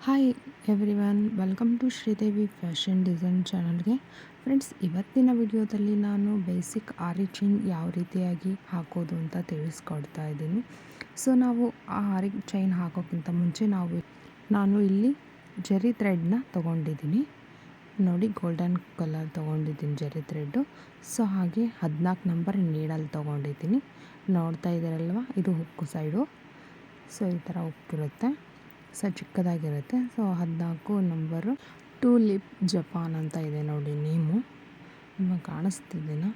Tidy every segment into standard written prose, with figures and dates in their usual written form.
Hi everyone, welcome to Sridevi fashion design ಚಾನಲ್ಗೆ. Friends, ಇವತ್ತಿನ ವಿಡಿಯೋದಲ್ಲಿ ನಾನು ಬೇಸಿಕ್ ಆರಿ ಚೈನ್ ಯಾವ ರೀತಿಯಾಗಿ ಹಾಕೋದು ಅಂತ ತಿಳಿಸ್ಕೊಡ್ತಾ ಇದ್ದೀನಿ. ಸೊ ನಾವು ಆ ಆರಿ ಚೈನ್ ಹಾಕೋಕ್ಕಿಂತ ಮುಂಚೆ ನಾನು ಇಲ್ಲಿ ಜರಿ ಥ್ರೆಡ್ನ ತೊಗೊಂಡಿದ್ದೀನಿ. ನೋಡಿ, ಗೋಲ್ಡನ್ ಕಲರ್ ತೊಗೊಂಡಿದ್ದೀನಿ ಜರಿ ಥ್ರೆಡ್ಡು. ಸೊ ಹಾಗೆ 14 ನಂಬರ್ ನೀಡಲ್ ತೊಗೊಂಡಿದ್ದೀನಿ. ನೋಡ್ತಾ ಇದ್ದೀರಲ್ವ, ಇದು ಹುಕ್ಕು ಸೈಡು. ಸೊ ಈ ಥರ ಹುಕ್ಕಿರುತ್ತೆ. ಸೊ ಚಿಕ್ಕದಾಗಿರುತ್ತೆ. ಸೊ 14 ನಂಬರು ಟೂಲಿಪ್ ಜಪಾನ್ ಅಂತ ಇದೆ ನೋಡಿ ನೇಮು. ನಿಮಗೆ ಕಾಣಿಸ್ತಿದ್ದೀನ?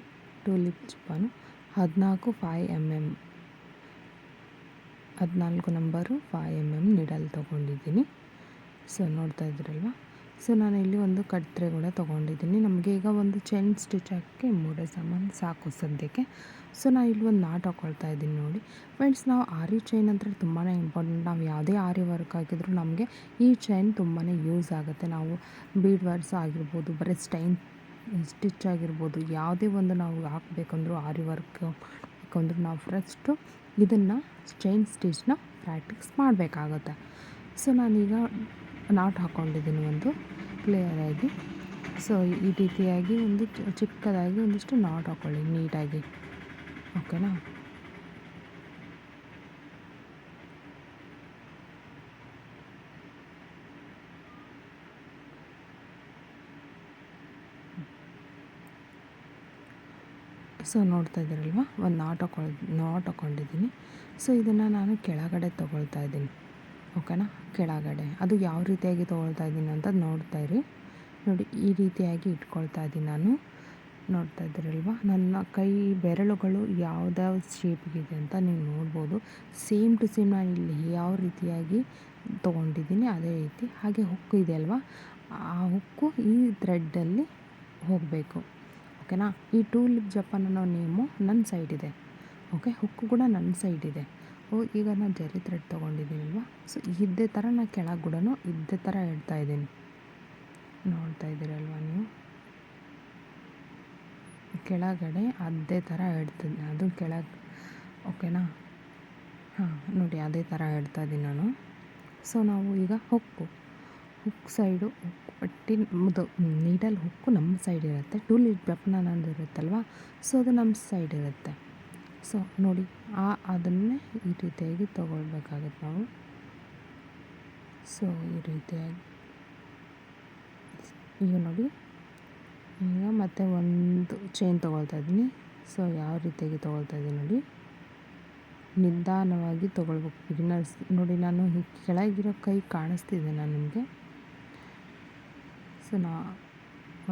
Tulip Japan 14 5mm, 14 number 5mm needle ತೊಗೊಂಡಿದ್ದೀನಿ. ಸೊ ನೋಡ್ತಾ ಇದ್ದೀರಲ್ವ. ಸೊ ನಾನು ಇಲ್ಲಿ ಒಂದು ಕಟ್ರೆ ಕೂಡ ತೊಗೊಂಡಿದ್ದೀನಿ. ನಮಗೆ ಈಗ ಒಂದು ಚೈನ್ ಸ್ಟಿಚ್ ಹಾಕಿ 3 ಸಾಮಾನು ಸಾಕು ಸದ್ಯಕ್ಕೆ. ಸೊ ನಾನು ಇಲ್ಲಿ ಒಂದು ನಾಟ್ ಹಾಕ್ಕೊಳ್ತಾ ಇದ್ದೀನಿ ನೋಡಿ. ಫ್ರೆಂಡ್ಸ್, ನಾವು ಆರಿ ಚೈನ್ ಅಂದರೆ ತುಂಬಾ ಇಂಪಾರ್ಟೆಂಟ್. ನಾವು ಯಾವುದೇ ಆರಿ ವರ್ಕ್ ಹಾಕಿದರೂ ನಮಗೆ ಈ ಚೈನ್ ತುಂಬಾ ಯೂಸ್ ಆಗುತ್ತೆ. ನಾವು ಬೀಡ್ ವರ್ಕ್ಸ್ ಆಗಿರ್ಬೋದು, ಬರೀ ಸ್ಟಿಚ್ ಆಗಿರ್ಬೋದು, ಯಾವುದೇ ಒಂದು ನಾವು ಹಾಕಬೇಕಂದ್ರೂ ಆರಿ ವರ್ಕ್ ಬೇಕಂದ್ರೂ ನಾವು ಫಸ್ಟು ಇದನ್ನು ಚೈನ್ ಸ್ಟಿಚ್ನ ಪ್ರಾಕ್ಟೀಸ್ ಮಾಡಬೇಕಾಗುತ್ತೆ. ಸೊ ನಾನೀಗ ನಾಟ್ ಹಾಕ್ಕೊಂಡಿದ್ದೀನಿ ಒಂದು ಕ್ಲಿಯರಾಗಿ. ಸೊ ಈ ರೀತಿಯಾಗಿ ಒಂದು ಚಿಕ್ಕದಾಗಿ ಒಂದಿಷ್ಟು ನಾಟ್ ಹಾಕ್ಕೊಳ್ಳಿ ನೀಟಾಗಿ, ಓಕೆನಾ? ಸೊ ನೋಡ್ತಾ ಇದ್ದೀರಲ್ವ, ಒಂದು ನಾಟ್ ಹಾಕ್ಕೊಂಡಿದ್ದೀನಿ. ಸೊ ಇದನ್ನು ನಾನು ಕೆಳಗಡೆ ತೊಗೊಳ್ತಾ ಇದ್ದೀನಿ, ಓಕೆನಾ? ಕೆಳಗಡೆ ಅದು ಯಾವ ರೀತಿಯಾಗಿ ತೊಗೊಳ್ತಾ ಇದ್ದೀನಿ ಅಂತ ನೋಡ್ತಾ ಇರಿ. ನೋಡಿ, ಈ ರೀತಿಯಾಗಿ ಇಟ್ಕೊಳ್ತಾ ಇದ್ದೀನಿ ನಾನು. ನೋಡ್ತಾ ಇದ್ದೀರಲ್ವ, ನನ್ನ ಕೈ ಬೆರಳುಗಳು ಯಾವ್ದಾವ ಶೇಪ್ಗಿದೆ ಅಂತ ನೀವು ನೋಡ್ಬೋದು. ಸೇಮ್ ಟು ಸೇಮ್ ನಾನು ಇಲ್ಲಿ ಯಾವ ರೀತಿಯಾಗಿ ತೊಗೊಂಡಿದ್ದೀನಿ ಅದೇ ರೀತಿ. ಹಾಗೆ ಹುಕ್ಕು ಇದೆ ಅಲ್ವಾ, ಆ ಹುಕ್ಕು ಈ ಥ್ರೆಡ್ಡಲ್ಲಿ ಹೋಗಬೇಕು, ಓಕೆನಾ? ಈ ಟೂಲಿಪ್ ಜಪಾನ್ ಅನ್ನೋ ನೇಮು ನನ್ನ ಸೈಡ್ ಇದೆ, ಓಕೆ? ಹುಕ್ಕು ಕೂಡ ನನ್ನ ಸೈಡ್ ಇದೆ. ಈಗ ನಾನು ಜರಿ ಥ್ರೆಡ್ ತೊಗೊಂಡಿದ್ದೀನಲ್ವ. ಸೊ ಇದೇ ಥರ ನಾನು ಕೆಳಗೆ ಕೂಡ ಇದೇ ಥರ ಇಡ್ತಾ ಇದ್ದೀನಿ. ನೋಡ್ತಾ ಇದ್ದೀರಲ್ವ ನೀವು, ಕೆಳಗಡೆ ಅದೇ ಥರ ಇಡ್ತೀನಿ, ಅದು ಕೆಳಗೆ, ಓಕೆನಾ? ಹಾಂ, ನೋಡಿ ಅದೇ ಥರ ಇಡ್ತಾ ಇದ್ದೀನಿ ನಾನು. ಸೊ ನಾವು ಈಗ ಹುಕ್ ಸೈಡು, ಪಟ್ಟಿ ನೀಡಲ್ ಹುಕ್ಕು ನಮ್ಮ ಸೈಡ್ ಇರುತ್ತೆ. ಟೂಲಿಪ್ ಜಪಾನ್ ಅನ್ನೋದು ಇರುತ್ತಲ್ವ, ಸೊ ಅದು ನಮ್ಮ ಸೈಡ್ ಇರುತ್ತೆ. ಸೊ ನೋಡಿ, ಅದನ್ನೇ ಈ ರೀತಿಯಾಗಿ ತೊಗೊಳ್ಬೇಕಾಗುತ್ತೆ ನಾವು. ಸೊ ಈ ರೀತಿಯಾಗಿ ಈಗ ನೋಡಿ, ಈಗ ಮತ್ತೆ ಒಂದು ಚೈನ್ ತೊಗೊಳ್ತಾ ಇದ್ದೀನಿ. ಸೊ ಯಾವ ರೀತಿಯಾಗಿ ತೊಗೊಳ್ತಾ ಇದ್ದೀನಿ ನೋಡಿ, ನಿಧಾನವಾಗಿ ತೊಗೊಳ್ಬೇಕು ಬಿಗಿನರ್ಸ್. ನೋಡಿ, ನಾನು ಕೆಳಗಿರೋ ಕೈ ಕಾಣಿಸ್ತಿದೆ ನಾನು ನಿಮಗೆ. ಸೊ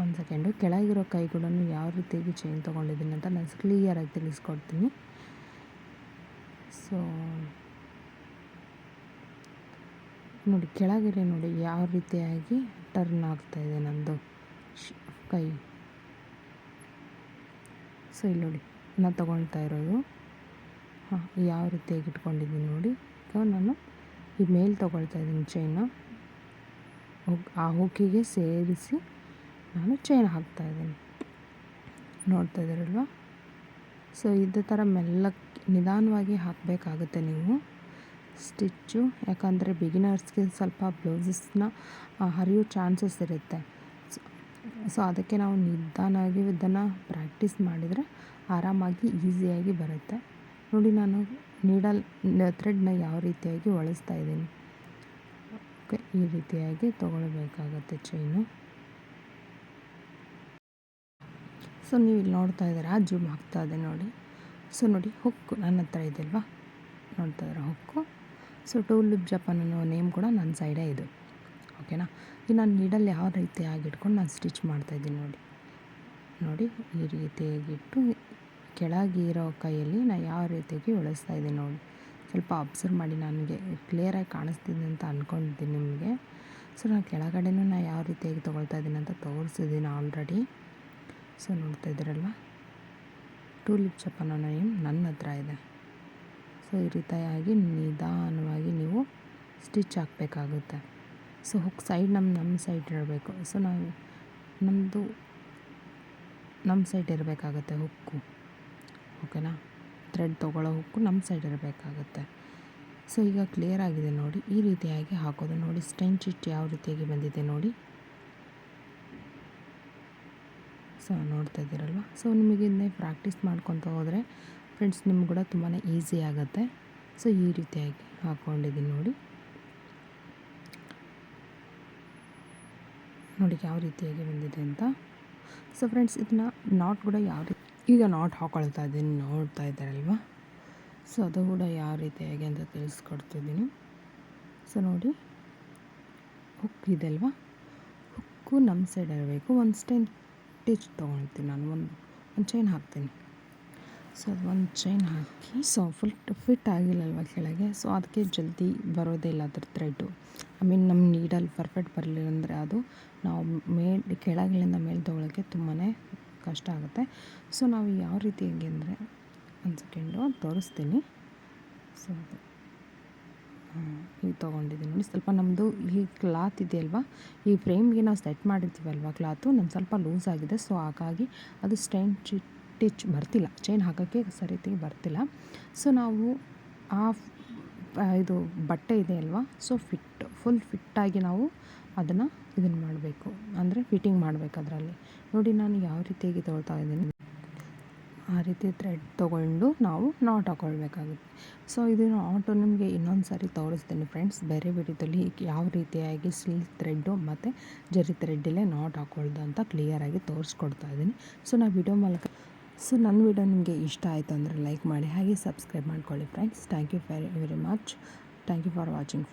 ಒಂದು ಸೆಕೆಂಡು, ಕೆಳಗಿರೋ ಕೈ ಕೂಡ ಯಾವ ರೀತಿಯಾಗಿ ಚೈನ್ ತೊಗೊಂಡಿದ್ದೀನಿ ಅಂತ ನಾನು ಕ್ಲಿಯರಾಗಿ ತಿಳಿಸ್ಕೊಡ್ತೀನಿ. ಸೊ ನೋಡಿ, ಕೆಳಗಿರೋ ನೋಡಿ ಯಾವ ರೀತಿಯಾಗಿ ಟರ್ನ್ ಆಗ್ತಾಯಿದೆ ನನ್ನದು ಕೈ. ಸೊ ಇಲ್ಲಿ ನೋಡಿ, ನಾನು ತೊಗೊಳ್ತಾ ಇರೋದು ಹಾಂ ಯಾವ ರೀತಿಯಾಗಿ ಇಟ್ಕೊಂಡಿದ್ದೀನಿ ನೋಡಿ. ಈಗ ನಾನು ಈ ಮೇಲೆ ತೊಗೊಳ್ತಾ ಇದ್ದೀನಿ ಚೈನ್ನ, ಆ ಹುಕ್ಕಿಗೆ ಸೇರಿಸಿ ನಾನು ಚೈನ್ ಹಾಕ್ತಾಯಿದ್ದೀನಿ. ನೋಡ್ತಾ ಇದ್ದೀರಲ್ವ. ಸೊ ಇದೇ ಥರ ಮೆಲ್ಲಕ್ಕೆ ನಿಧಾನವಾಗಿ ಹಾಕಬೇಕಾಗುತ್ತೆ ನೀವು ಸ್ಟಿಚ್ಚು. ಯಾಕಂದರೆ ಬಿಗಿನರ್ಸ್ಗೆ ಸ್ವಲ್ಪ ಬ್ಲೌಸಸ್ನ ಹರಿಯೋ ಚಾನ್ಸಸ್ ಇರುತ್ತೆ. ಸೊ ಅದಕ್ಕೆ ನಾವು ನಿಧಾನವಾಗಿ ಇದನ್ನು ಪ್ರಾಕ್ಟೀಸ್ ಮಾಡಿದರೆ ಆರಾಮಾಗಿ ಈಸಿಯಾಗಿ ಬರುತ್ತೆ. ನೋಡಿ, ನಾನು ಥ್ರೆಡ್ನ ಯಾವ ರೀತಿಯಾಗಿ ಒಳಿಸ್ತಾ ಇದ್ದೀನಿ, ಓಕೆ? ಈ ರೀತಿಯಾಗಿ ತೊಗೊಳ್ಬೇಕಾಗತ್ತೆ ಚೈನು. ಸೊ ನೀವು ಇಲ್ಲಿ ನೋಡ್ತಾ ಇದ್ದೀರಾ, ಜೂಮ್ ಹಾಕ್ತಾ ಇದೆ ನೋಡಿ. ಸೊ ನೋಡಿ, ಹುಕ್ಕು ನನ್ನ ಹತ್ರ ಇದೆಯಲ್ವಾ, ನೋಡ್ತಾ ಇದ್ದೀರಾ ಹುಕ್ಕು. ಸೊ ಟೂಲಿಪ್ ಜಪಾನ್ ಅನ್ನೋ ನೇಮ್ ಕೂಡ ನನ್ನ ಸೈಡೇ ಇದು, ಓಕೆನಾ? ಈಗ ನಾನು ನೀಡಲ್ ಯಾವ ರೀತಿಯಾಗಿ ಇಟ್ಕೊಂಡು ನಾನು ಸ್ಟಿಚ್ ಮಾಡ್ತಾಯಿದ್ದೀನಿ ನೋಡಿ. ನೋಡಿ, ಈ ರೀತಿಯಾಗಿಟ್ಟು ಕೆಳಗಿರೋ ಕೈಯಲ್ಲಿ ನಾನು ಯಾವ ರೀತಿಯಾಗಿ ಒಳಿಸ್ತಾ ಇದ್ದೀನಿ ನೋಡಿ. ಸ್ವಲ್ಪ ಅಬ್ಸರ್ವ್ ಮಾಡಿ, ನನಗೆ ಕ್ಲಿಯರಾಗಿ ಕಾಣಿಸ್ತಿದೆ ಅಂತ ಅಂದ್ಕೊಂಡಿದ್ದೀನಿ ನಿಮಗೆ. ಸೊ ನಾನು ಕೆಳಗಡೆನೂ ನಾನು ಯಾವ ರೀತಿಯಾಗಿ ತೊಗೊಳ್ತಾ ಇದ್ದೀನಿ ಅಂತ ತೋರಿಸಿದ್ದೀನಿ ಆಲ್ರೆಡಿ. ಸೊ ನೋಡ್ತಾ ಇದ್ದೀರಲ್ವ, ಟೂಲಿಪ್ ಜಪಾನ್ ಅನ್ನೋ ನೇಮ್ ನನ್ನ ಹತ್ರ ಇದೆ. ಸೊ ಈ ರೀತಿಯಾಗಿ ನಿಧಾನವಾಗಿ ನೀವು ಸ್ಟಿಚ್ ಹಾಕಬೇಕಾಗುತ್ತೆ. ಸೊ ಹುಕ್ ಸೈಡ್ ನಮ್ಮ ಸೈಡ್ ಇರಬೇಕು. ಸೊ ನಾವು ನಮ್ಮ ಸೈಡ್ ಇರಬೇಕಾಗತ್ತೆ ಹುಕ್ಕು, ಓಕೆನಾ? ಥ್ರೆಡ್ ತೊಗೊಳ್ಳೋ ಹುಕ್ಕು ನಮ್ಮ ಸೈಡ್ ಇರಬೇಕಾಗತ್ತೆ. ಸೊ ಈಗ ಕ್ಲಿಯರ್ ಆಗಿದೆ ನೋಡಿ. ಈ ರೀತಿಯಾಗಿ ಹಾಕೋದು ನೋಡಿ. ಸ್ಟೈನ್ ಸ್ಟಿಚ್ ಯಾವ ರೀತಿಯಾಗಿ ಬಂದಿದೆ ನೋಡಿ. ಸೊ ನೋಡ್ತಾ ಇದ್ದೀರಲ್ವ. ಸೊ ನಿಮಗಿನ್ನೇ ಪ್ರಾಕ್ಟೀಸ್ ಮಾಡ್ಕೊತ ಹೋದರೆ ಫ್ರೆಂಡ್ಸ್ ನಿಮ್ಗೆ ಕೂಡ ತುಂಬಾ ಈಸಿ ಆಗುತ್ತೆ. ಸೊ ಈ ರೀತಿಯಾಗಿ ಹಾಕ್ಕೊಂಡಿದ್ದೀನಿ ನೋಡಿ. ನೋಡಿ ಯಾವ ರೀತಿಯಾಗಿ ಬಂದಿದೆ ಅಂತ. ಸೊ ಫ್ರೆಂಡ್ಸ್ ಇದನ್ನ ನಾಟ್ ಕೂಡ ಯಾವ ರೀತಿ ಈಗ ನಾಟ್ ಹಾಕೊಳ್ತಾ ಇದ್ದೀನಿ, ನೋಡ್ತಾ ಇದ್ದಾರಲ್ವ. ಸೊ ಅದು ಕೂಡ ಯಾವ ರೀತಿಯಾಗಿ ಅಂತ ತಿಳಿಸ್ಕೊಡ್ತಿದ್ದೀನಿ. ಸೊ ನೋಡಿ ಹುಕ್ ಇದೆ ಅಲ್ವಾ, ಹುಕ್ಕು ನಮ್ಮ ಸೈಡ್ ಇರಬೇಕು. ಒಂದು ಸ್ಟೈನ್ ಸ್ಟಿಚ್ ತೊಗೊಳ್ತೀನಿ ನಾನು, ಒಂದು ಚೈನ್ ಹಾಕ್ತೀನಿ. ಸೊ ಅದು ಒಂದು ಚೈನ್ ಹಾಕಿ, ಸೊ ಫಿಟ್ ಆಗಿಲ್ಲಲ್ವ ಕೆಳಗೆ, ಸೊ ಅದಕ್ಕೆ ಜಲ್ದಿ ಬರೋದೇ ಇಲ್ಲ ಅದ್ರ ಥ್ರೆಡ್ಡು. ನಮ್ಮ ನೀಡಲ್ಲಿ ಪರ್ಫೆಕ್ಟ್ ಬರಲಿಲ್ಲ ಅಂದರೆ ಅದು ನಾವು ಕೆಳಗಿಳಿಂದ ಮೇಲೆ ತೊಗೊಳಕ್ಕೆ ತುಂಬಾ ಕಷ್ಟ ಆಗುತ್ತೆ. ಸೊ ನಾವು ಯಾವ ರೀತಿ ಹೆಂಗೆ ಅಂದರೆ ಒಂದು ಸೆಕೆಂಡು ತೋರಿಸ್ತೀನಿ. ಸೊ ಅದು ಈಗ ತೊಗೊಂಡಿದ್ದೀನಿ ನೋಡಿ. ಸ್ವಲ್ಪ ನಮ್ಮದು ಈ ಕ್ಲಾತ್ ಇದೆಯಲ್ವ, ಈ ಫ್ರೇಮ್ಗೆ ನಾವು ಸೆಟ್ ಮಾಡಿರ್ತೀವಲ್ವ ಕ್ಲಾತು, ನಮ್ಮ ಸ್ವಲ್ಪ ಲೂಸ್ ಆಗಿದೆ. ಸೊ ಹಾಗಾಗಿ ಅದು ಸ್ಟಿಚ್ ಬರ್ತಿಲ್ಲ, ಚೈನ್ ಹಾಕೋಕ್ಕೆ ಸರಿಯಾಗಿ ಬರ್ತಿಲ್ಲ. ಸೊ ನಾವು ಇದು ಬಟ್ಟೆ ಇದೆ ಅಲ್ವಾ, ಸೊ ಫುಲ್ ಫಿಟ್ಟಾಗಿ ನಾವು ಇದನ್ನು ಮಾಡಬೇಕು, ಅಂದರೆ ಫಿಟ್ಟಿಂಗ್ ಮಾಡಬೇಕು ಅದರಲ್ಲಿ. ನೋಡಿ ನಾನು ಯಾವ ರೀತಿಯಾಗಿ ತೊಗೊಳ್ತಾ ಇದ್ದೀನಿ, ಆ ರೀತಿ ಥ್ರೆಡ್ ತೊಗೊಂಡು ನಾವು ನಾಟ್ ಹಾಕ್ಕೊಳ್ಬೇಕಾಗುತ್ತೆ. ಸೊ ಇದು ನಾಟು ನಿಮಗೆ ಇನ್ನೊಂದು ಸಾರಿ ತೋರಿಸ್ತೀನಿ ಫ್ರೆಂಡ್ಸ್, ಬೇರೆ ವಿಡಿಯೋದಲ್ಲಿ ಯಾವ ರೀತಿಯಾಗಿ ಸಿಲ್ಕ್ ಥ್ರೆಡ್ಡು ಮತ್ತು ಜರಿ ಥ್ರೆಡ್ಡಲ್ಲೇ ನಾಟ್ ಹಾಕ್ಕೊಳ್ಳೋದು ಅಂತ ಕ್ಲಿಯರಾಗಿ ತೋರಿಸ್ಕೊಡ್ತಾ ಇದ್ದೀನಿ. ಸೊ ನಾನು ವಿಡಿಯೋ ಮೂಲಕ ನನ್ನ ವಿಡಿಯೋ ನಿಮಗೆ ಇಷ್ಟ ಆಯಿತು ಅಂದರೆ ಲೈಕ್ ಮಾಡಿ, ಹಾಗೆ ಸಬ್ಸ್ಕ್ರೈಬ್ ಮಾಡ್ಕೊಳ್ಳಿ friends. Thank you very much. Thank you for watching.